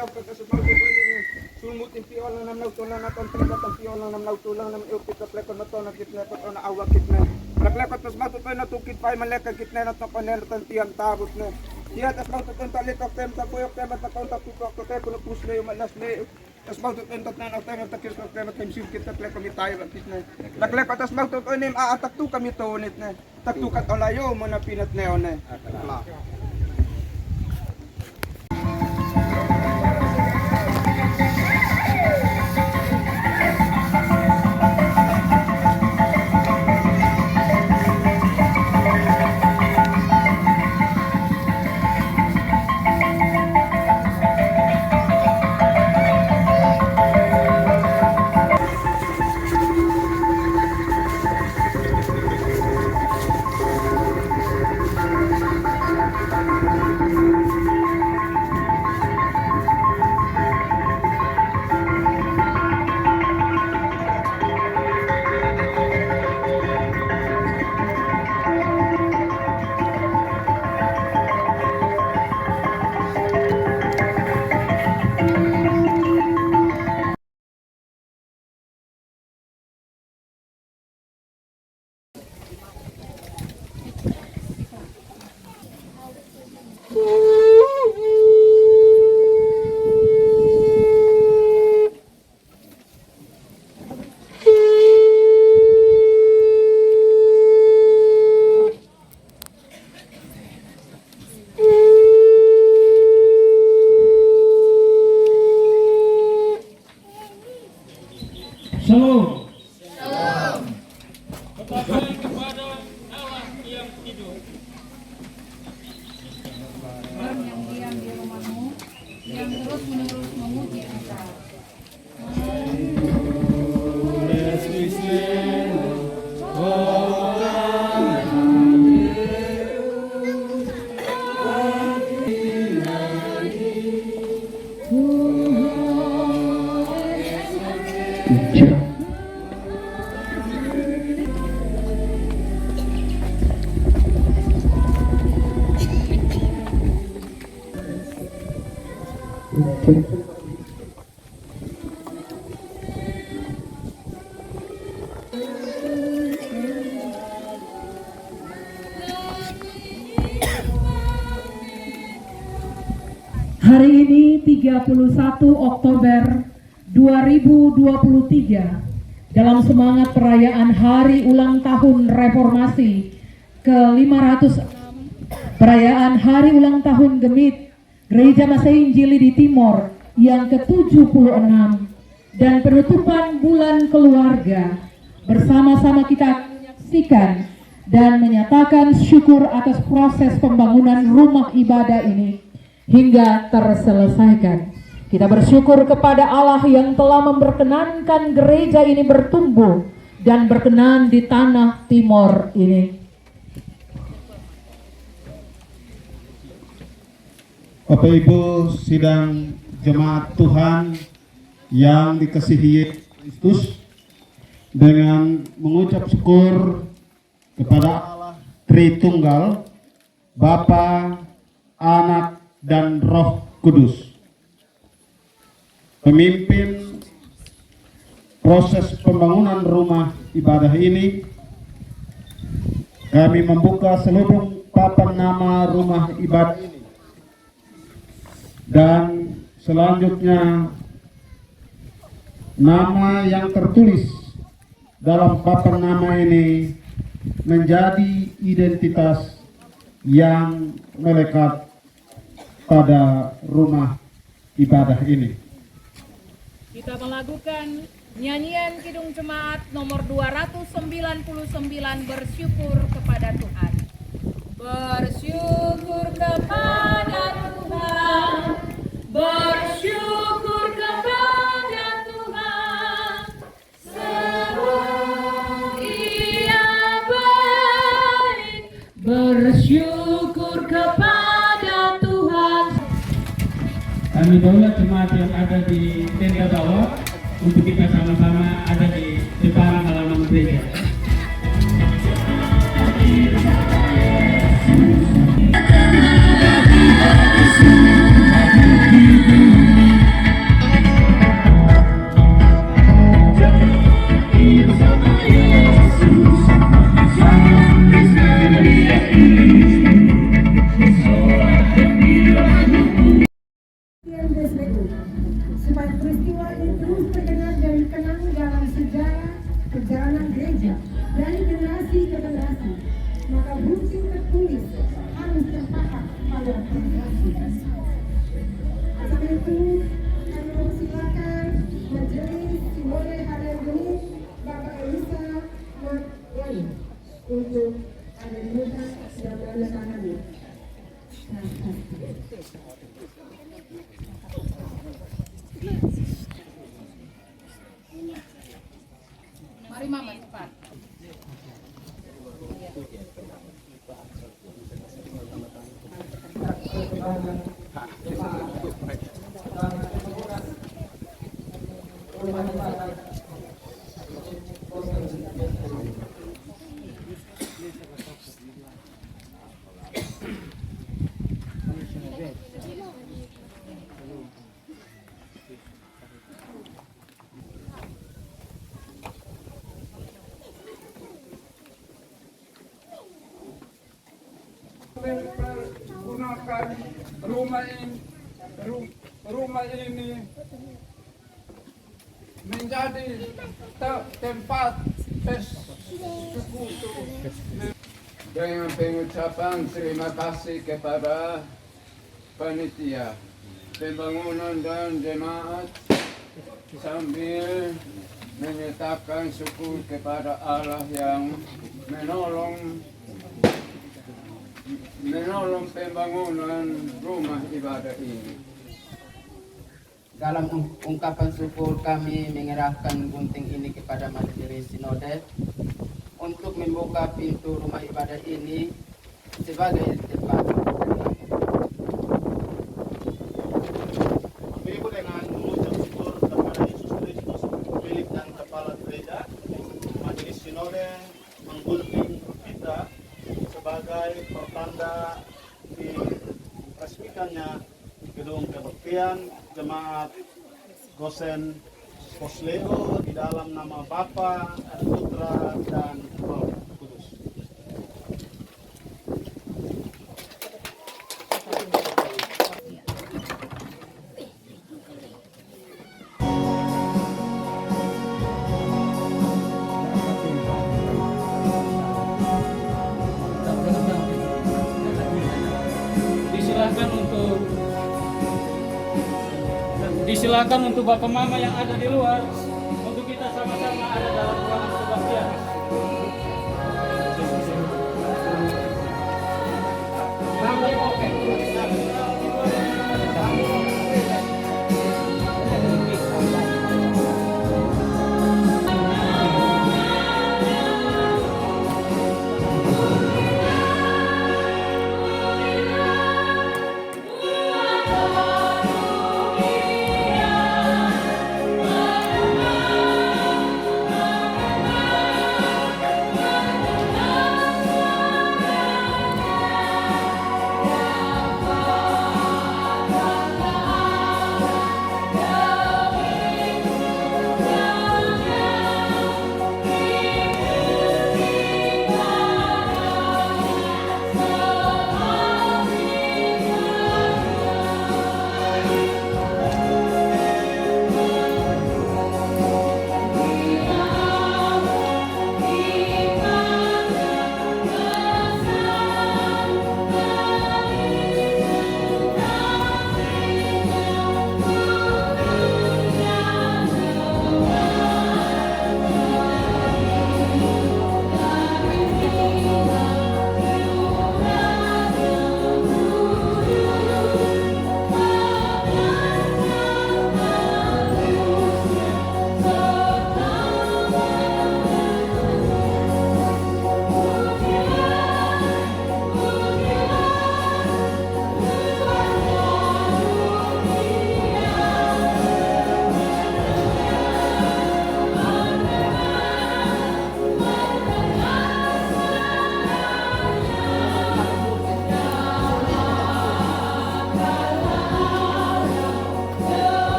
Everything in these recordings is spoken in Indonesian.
leo pagkasumauto ko ini sumutin piola nam nautulan na kontrata ang piola nam nautulan nam iupit na plekon na to na kitlepot o na awak kitna pleklepot tas mauto ko na tukit pa maleka kitna na tapaner tan tiang tabot na siya tas mauto ko talitok tem ta kuyok tem ta konta tutok ko te kuno pusle yung malas ne tas mauto ko tot na auto na takis ko tem tem sim kita plekon mi tayo kitna pleklepot tas mauto ko nim aatak tu kami to nit na taktukat olayo mo na pinat neon na Shalom. Shalom. Ketaatan kepada Allah yang hidup. Tuhan yang diam di rumahmu, yang terus menerus memuji Engkau. Hari ini 31 Oktober 2023 dalam semangat perayaan Hari Ulang Tahun Reformasi ke-506, perayaan Hari Ulang Tahun Gemit Gereja Masehi Injili di Timor yang ke-76 dan penutupan bulan keluarga, bersama-sama kita menyaksikan dan menyatakan syukur atas proses pembangunan rumah ibadah ini hingga terselesaikan. Kita bersyukur kepada Allah yang telah memperkenankan gereja ini bertumbuh dan berkenan di tanah Timor ini. Bapak Ibu sidang jemaat Tuhan yang dikasihi Kristus, dengan mengucap syukur kepada Allah Tritunggal, Bapa, Anak, dan Roh Kudus, pemimpin proses pembangunan rumah ibadah ini, kami membuka seluruh papan nama rumah ibadah ini. Dan selanjutnya nama yang tertulis dalam papan nama ini menjadi identitas yang melekat pada rumah ibadah ini. Kita melakukan nyanyian Kidung Jemaat nomor 299, bersyukur kepada Tuhan. Bersyukur kepada Tuhan, bersyukur kepada Tuhan, sebab Ia baik. Bersyukur kepada Tuhan. Kami daulat jemaat yang ada di tenda bawah untuk kita sama-sama ada di depan halaman gereja. Karena itu kami mempersilakan Majelis Sinode Harian Gemit Bapak Elisa Marwani untuk ada di mudah dan menandatangani. Mari mama cepat. Gunakan rumah ini menjadi tempat sekutu. Dengan pengucapan terima kasih kepada panitia pembangunan dan jemaat sambil menyatakan syukur kepada Allah yang menolong pembangunan rumah ibadah ini. Dalam ungkapan syukur kami menyerahkan gunting ini kepada Majelis Sinode untuk membuka pintu rumah ibadah ini sebagai tempat. Kami dengan mengucap syukur kepada Yesus Kristus, pemilik dan kepala gereja, Majelis Sinode menggunting kita sebagai pertanda diresmikannya gedung kebaktian Jemaat Gosen Poslego di dalam nama Bapa, Putra, dan Roh Kudus. Disilakan untuk Bapak Mama yang ada di luar untuk kita sama-sama ada dalam ruangan kebaktian. Mari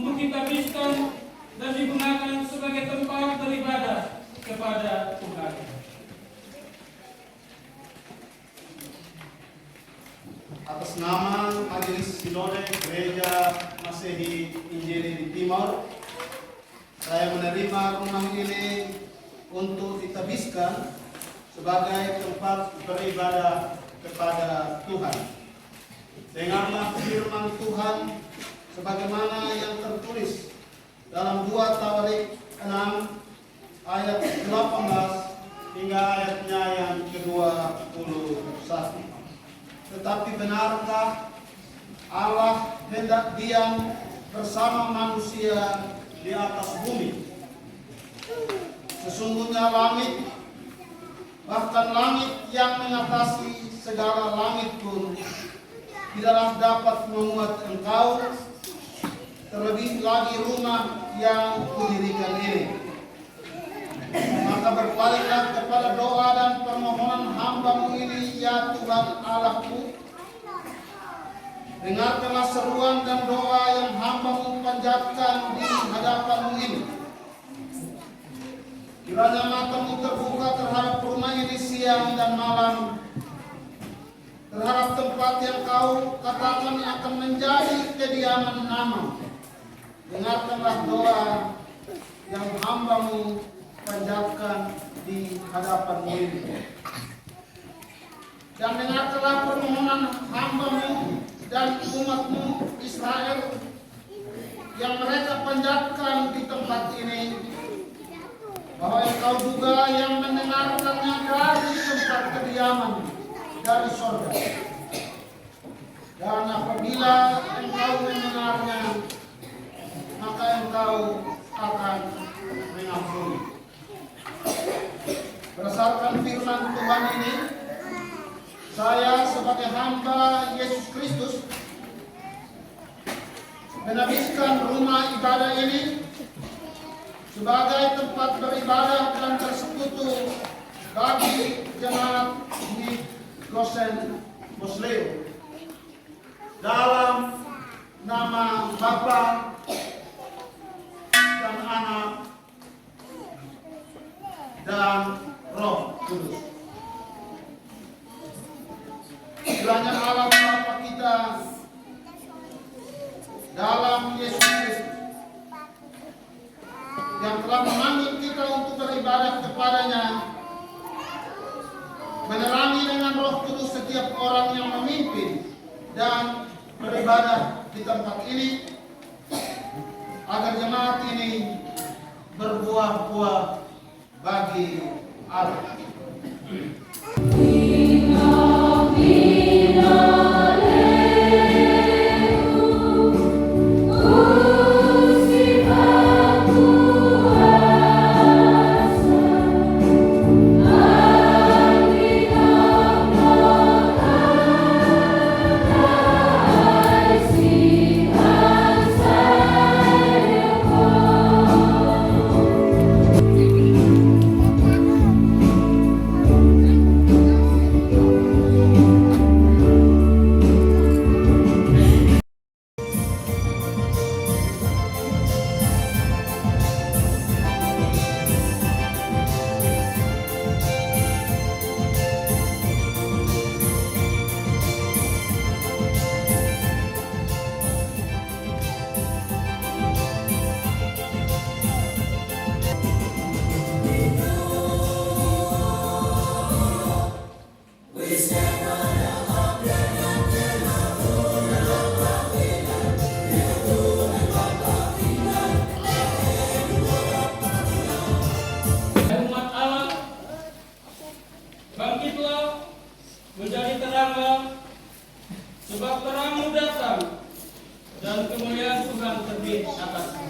untuk ditabiskan dan digunakan sebagai tempat beribadah kepada Tuhan. Atas nama Majelis Sinode Gereja Masehi Injili di Timor, saya menerima rumah ini untuk ditabiskan sebagai tempat beribadah kepada Tuhan. Dengarlah firman Tuhan sebagaimana yang tertulis dalam 2 Tawarik 6 ayat 18 hingga ayatnya yang ke-21. Tetapi benarkah Allah hendak diam bersama manusia di atas bumi? Sesungguhnya langit, bahkan langit yang mengatasi segala langit pun tidaklah dapat memuat engkau, terlebih lagi rumah yang kudirikan ini. Maka berpalinglah kepada doa dan permohonan hamba-Mu ini, ya Tuhan Allahku. Dengarkanlah seruan dan doa yang hamba-Mu panjatkan di hadapan-Mu ini. Kiranya mata-Mu terbuka terhadap rumah ini siang dan malam, terhadap tempat yang Kau katakan akan menjadi kediaman nama. Dengarkanlah doa yang hamba-Mu panjatkan di hadapan-Mu ini. Dan dengarkanlah permohonan hamba-Mu dan umat-Mu Israel yang mereka panjatkan di tempat ini, bahwa Engkau juga yang mendengarkannya dari tempat kediaman dari sorga. Dan apabila Engkau mendengarnya, maka Engkau akan mengampuni. Berdasarkan firman Tuhan ini, saya sebagai hamba Yesus Kristus menabiskan rumah ibadah ini sebagai tempat beribadah dan bersekutu bagi jemaat di Gosen Muslim, dalam nama Bapa dan Anak dan Roh Kudus. Kiranya Allah Bapa kita dalam Yesus Kristus yang telah memanggil kita untuk beribadah kepadanya, menerangi dengan Roh Kudus setiap orang yang memimpin dan beribadah di tempat ini, agar jemaat ini berbuah-buah bagi Allah. Menjadi teranglah, sebab terangmu datang dan kemuliaan Tuhan terbit atasmu.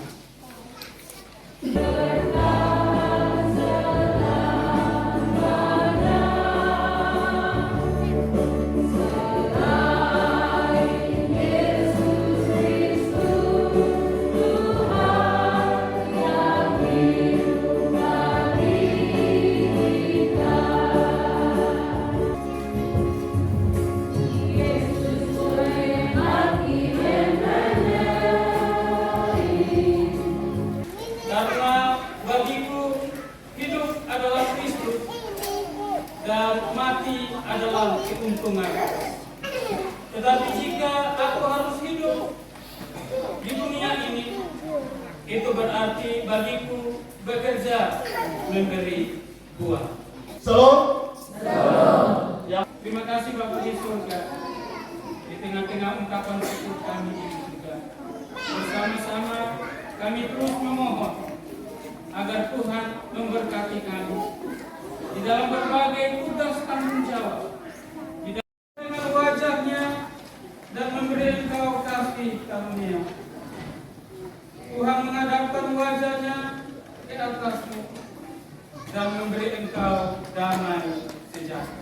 Yesus, lingkungan. Tetapi jika aku harus hidup di dunia ini, itu berarti bagiku bekerja memberi buah. Salam. Ya, terima kasih Bapak di surga. Di tengah-tengah ungkapan syukur kami di surga, bersama-sama kami terus memohon agar Tuhan memberkati kami di dalam berbagai tugas tanggung jawab, di dalam dengan wajahnya dan memberi Engkau kasih karunia. Tuhan menghadapkan wajahnya ke atasmu dan memberi Engkau damai sejahtera.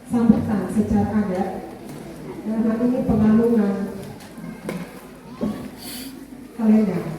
Sambutan secara adat, dalam hal ini pengalungan kalender.